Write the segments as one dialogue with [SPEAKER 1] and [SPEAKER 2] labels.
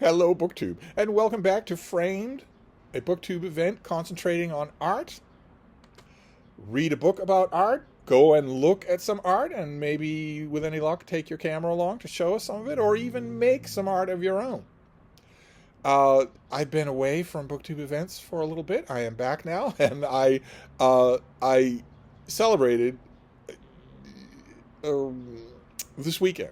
[SPEAKER 1] Hello, BookTube, and welcome back to Framed, a BookTube event concentrating on art. Read a book about art, go and look at some art, and maybe, with any luck, take your camera along to show us some of it, or even make some art of your own. I've been away from BookTube events for a little bit. I am back now, and I celebrated um, this weekend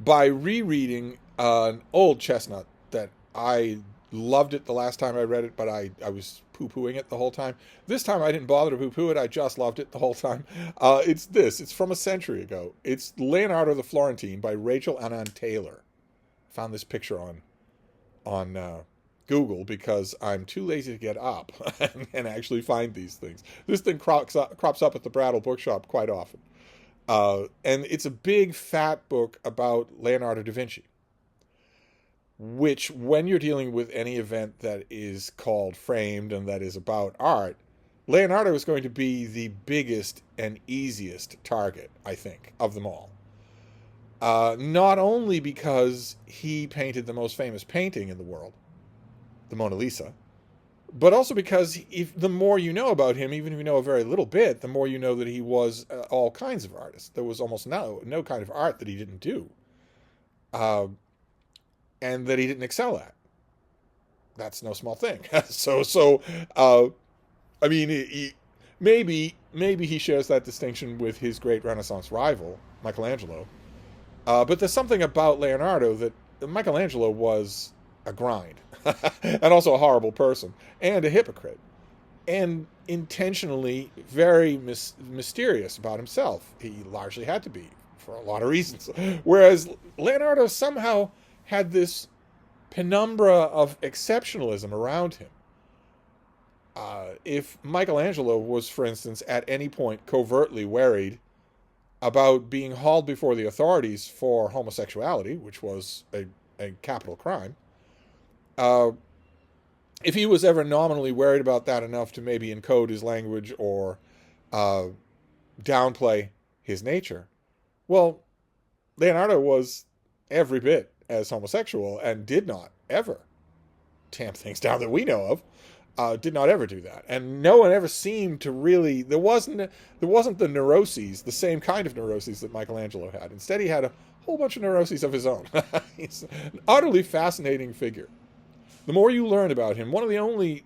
[SPEAKER 1] by rereading an old chestnut that I loved it the last time I read it, but I was poo-pooing it the whole time. This time I didn't bother to poo-poo it. I just loved it the whole time. It's this. It's from a century ago. It's Leonardo the Florentine by Rachel Anand Taylor. I found this picture on Google because I'm too lazy to get up and actually find these things. This thing crops up at the Brattle Bookshop quite often. And it's a big, fat book about Leonardo da Vinci, which, when you're dealing with any event that is called Framed and that is about art, Leonardo is going to be the biggest and easiest target, I think, of them all. Not only because he painted the most famous painting in the world, the Mona Lisa, but also because the more you know about him, even if you know a very little bit, the more you know that he was all kinds of artists. There was almost no kind of art that he didn't do, and that he didn't excel at. That's no small thing. I mean, maybe he shares that distinction with his great Renaissance rival, Michelangelo. But there's something about Leonardo that Michelangelo was a grind, and also a horrible person, and a hypocrite, and intentionally very mysterious about himself. He largely had to be, for a lot of reasons. Whereas Leonardo somehow had this penumbra of exceptionalism around him. If Michelangelo was, for instance, at any point covertly worried about being hauled before the authorities for homosexuality, which was a capital crime, if he was ever nominally worried about that enough to maybe encode his language or downplay his nature, well, Leonardo was every bit as homosexual and did not ever tamp things down that we know of. Did not ever do that, and no one ever seemed to really. There wasn't the neuroses, the same kind of neuroses that Michelangelo had. Instead, he had a whole bunch of neuroses of his own. He's an utterly fascinating figure. The more you learn about him, one of the only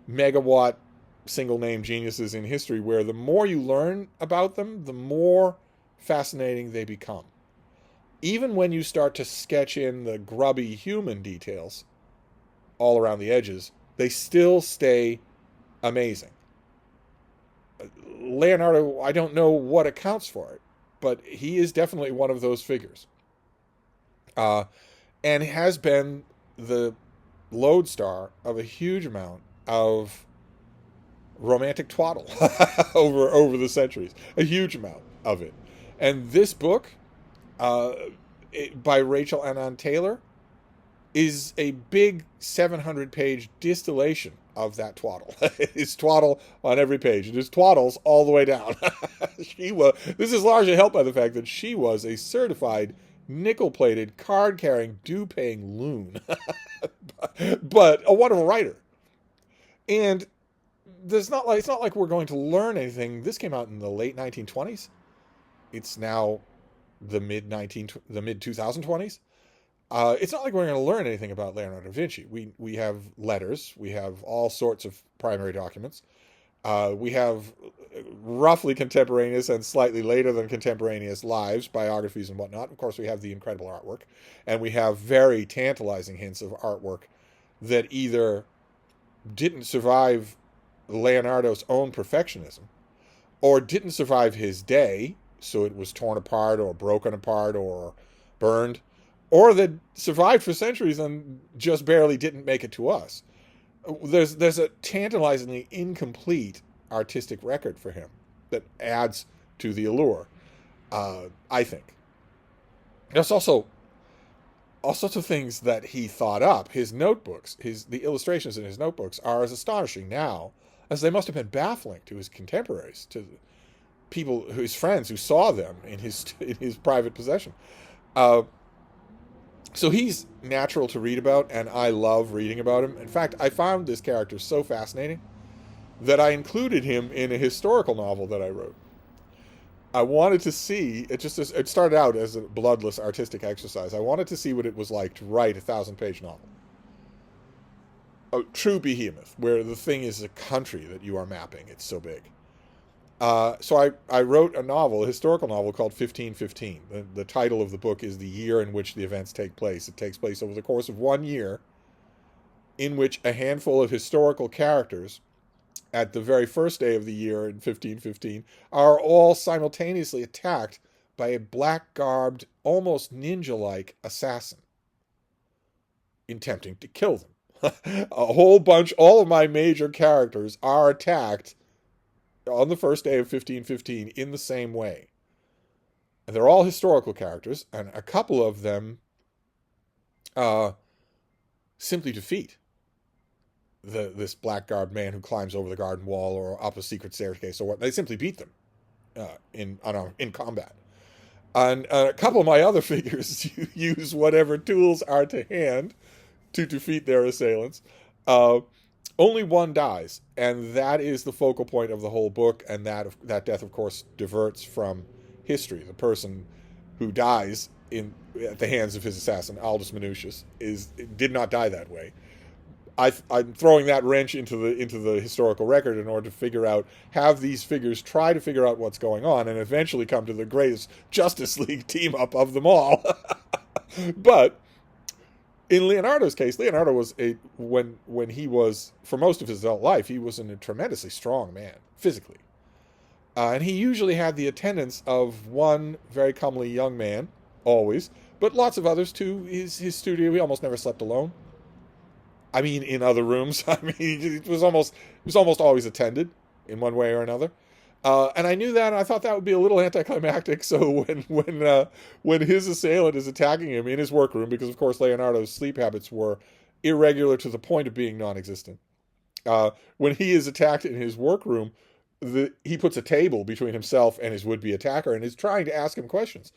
[SPEAKER 1] megawatt single name geniuses in history, where the more you learn about them, the more fascinating they become. Even when you start to sketch in the grubby human details all around the edges, they still stay amazing. Leonardo, I don't know what accounts for it, but he is definitely one of those figures. And has been the lodestar of a huge amount of romantic twaddle over the centuries. A huge amount of it. And this book, by Rachel Anand Taylor, is a big 700-page distillation of that twaddle. It's twaddle on every page. It is twaddles all the way down. This is largely helped by the fact that she was a certified nickel-plated, card-carrying, due-paying loon, but a wonderful writer. And it's not like we're going to learn anything. This came out in the late 1920s. It's now the mid 2020s. It's not like we're going to learn anything about Leonardo da Vinci. We have letters. We have all sorts of primary documents. We have roughly contemporaneous and slightly later than contemporaneous lives, biographies, and whatnot. Of course, we have the incredible artwork. And we have very tantalizing hints of artwork that either didn't survive Leonardo's own perfectionism or didn't survive his day, so it was torn apart or broken apart or burned, or that survived for centuries and just barely didn't make it to us. There's a tantalizingly incomplete artistic record for him that adds to the allure, I think. There's also all sorts of things that he thought up. His notebooks, the illustrations in his notebooks are as astonishing now as they must have been baffling to his contemporaries, to people, his friends who saw them in his private possession. So he's natural to read about, and I love reading about him. In fact, I found this character so fascinating that I included him in a historical novel that I wrote. I wanted to see it started out as a bloodless artistic exercise. I wanted to see what it was like to write a 1,000-page novel. A true behemoth, where the thing is a country that you are mapping. It's so big. So I wrote a novel, a historical novel called 1515. The title of the book is the year in which the events take place. It takes place over the course of 1 year, in which a handful of historical characters at the very first day of the year in 1515 are all simultaneously attacked by a black-garbed, almost ninja-like assassin attempting to kill them. A whole bunch, all of my major characters are attacked on the first day of 1515 in the same way. And they're all historical characters, and a couple of them simply defeat this black-garbed man who climbs over the garden wall or up a secret staircase or what. They simply beat them in combat. And a couple of my other figures use whatever tools are to hand to defeat their assailants. Only one dies, and that is the focal point of the whole book, and that death, of course, diverts from history. The person who dies at the hands of his assassin, Aldus Manutius, did not die that way. I'm throwing that wrench into the historical record in order to have these figures try to figure out what's going on, and eventually come to the greatest Justice League team up of them all. But in Leonardo's case, Leonardo was when he was, for most of his adult life, he was a tremendously strong man physically, and he usually had the attendance of one very comely young man, always, but lots of others too. His studio, he almost never slept alone. I mean, in other rooms. I mean, it was almost always attended in one way or another. And I knew that, and I thought that would be a little anticlimactic. So when his assailant is attacking him in his workroom, because of course Leonardo's sleep habits were irregular to the point of being non-existent, when he is attacked in his workroom, he puts a table between himself and his would-be attacker, and is trying to ask him questions.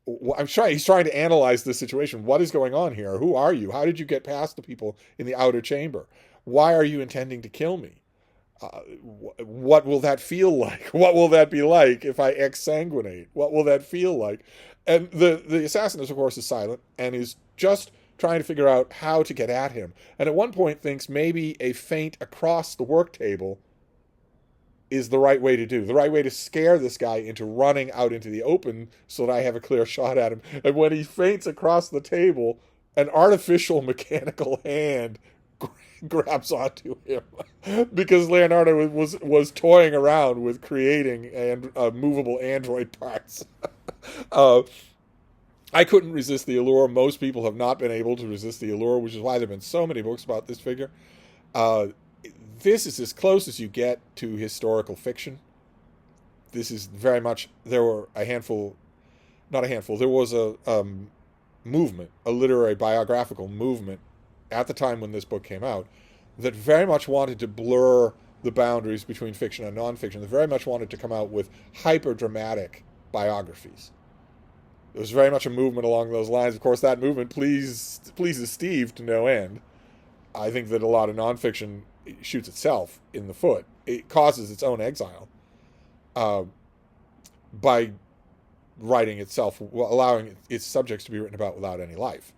[SPEAKER 1] He's trying to analyze the situation. What is going on here? Who are you? How did you get past the people in the outer chamber? Why are you intending to kill me? What will that feel like? What will that be like if I exsanguinate? What will that feel like? And the assassin, of course, is silent and is just trying to figure out how to get at him. And at one point thinks maybe a feint across the work table is the right way to scare this guy into running out into the open so that I have a clear shot at him. And when he feints across the table, an artificial mechanical hand grabs onto him because Leonardo was toying around with creating movable android parts. I couldn't resist the allure. Most people have not been able to resist the allure, which is why there have been so many books about this figure. This is as close as you get to historical fiction. This is very much, there were a handful, not a handful, there was a movement, a literary biographical movement at the time when this book came out that very much wanted to blur the boundaries between fiction and nonfiction. They very much wanted to come out with hyper-dramatic biographies. There was very much a movement along those lines. Of course, that movement pleases Steve to no end. I think that a lot of nonfiction shoots itself in the foot. It causes its own exile by writing itself, allowing its subjects to be written about without any life.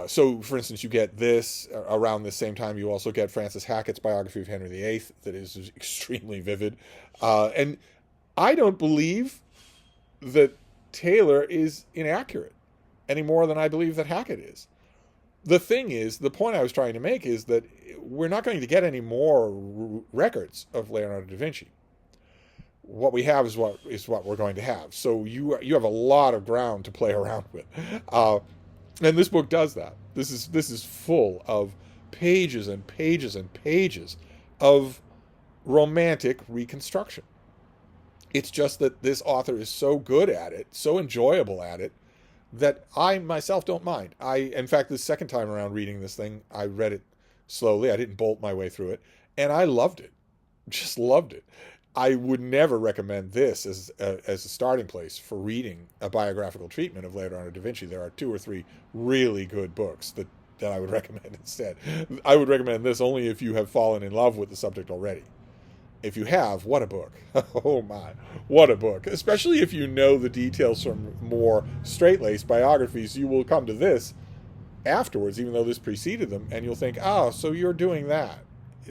[SPEAKER 1] So, for instance, you get this, around the same time, you also get Francis Hackett's biography of Henry VIII that is extremely vivid. And I don't believe that Taylor is inaccurate any more than I believe that Hackett is. The thing is, the point I was trying to make is that we're not going to get any more records of Leonardo da Vinci. What we have is what we're going to have. So you have a lot of ground to play around with, and this book does that. This is full of pages and pages and pages of romantic reconstruction. It's just that this author is so good at it, so enjoyable at it, that I myself don't mind. In fact, the second time around reading this thing, I read it slowly. I didn't bolt my way through it, and I loved it. Just loved it. I would never recommend this as a starting place for reading a biographical treatment of Leonardo da Vinci. There are two or three really good books that I would recommend instead. I would recommend this only if you have fallen in love with the subject already. If you have, what a book. Oh my, what a book. Especially if you know the details from more straight-laced biographies, you will come to this afterwards, even though this preceded them, and you'll think, oh, so you're doing that.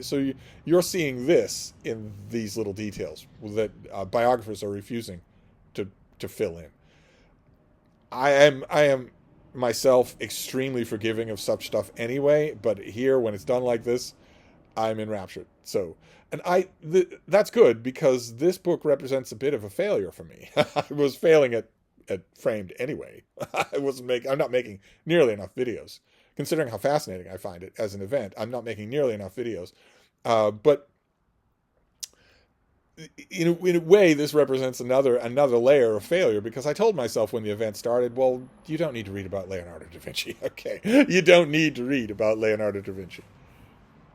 [SPEAKER 1] So you're seeing this in these little details that biographers are refusing to fill in. I am myself extremely forgiving of such stuff anyway, but here, when it's done like this, I'm enraptured. So, and that's good, because this book represents a bit of a failure for me. I was failing at Framed anyway. I'm not making nearly enough videos, considering how fascinating I find it as an event. I'm not making nearly enough videos, but in a way, this represents another layer of failure, because I told myself when the event started, well, you don't need to read about Leonardo da Vinci. Okay, you don't need to read about Leonardo da Vinci.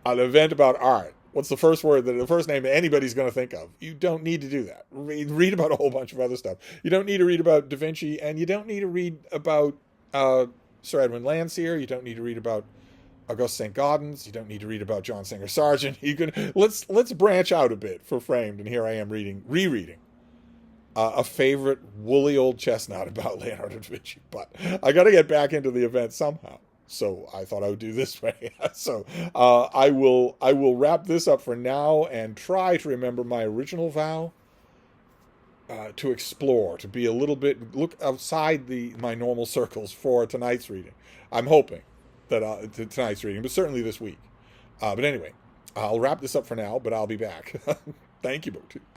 [SPEAKER 1] An event about art. What's the first name that anybody's going to think of? You don't need to do that. Read about a whole bunch of other stuff. You don't need to read about Da Vinci, and you don't need to read about Sir Edwin Landseer. You don't need to read about Auguste St. Gaudens. You don't need to read about John Singer Sargent. You can let's branch out a bit for Framed, and here I am rereading a favorite woolly old chestnut about Leonardo da Vinci. But I got to get back into the event somehow. So I thought I would do this way. So I will wrap this up for now and try to remember my original vow to explore, to be a little bit, look outside my normal circles for tonight's reading. I'm hoping that tonight's reading, but certainly this week. But anyway, I'll wrap this up for now, but I'll be back. Thank you, BookTube.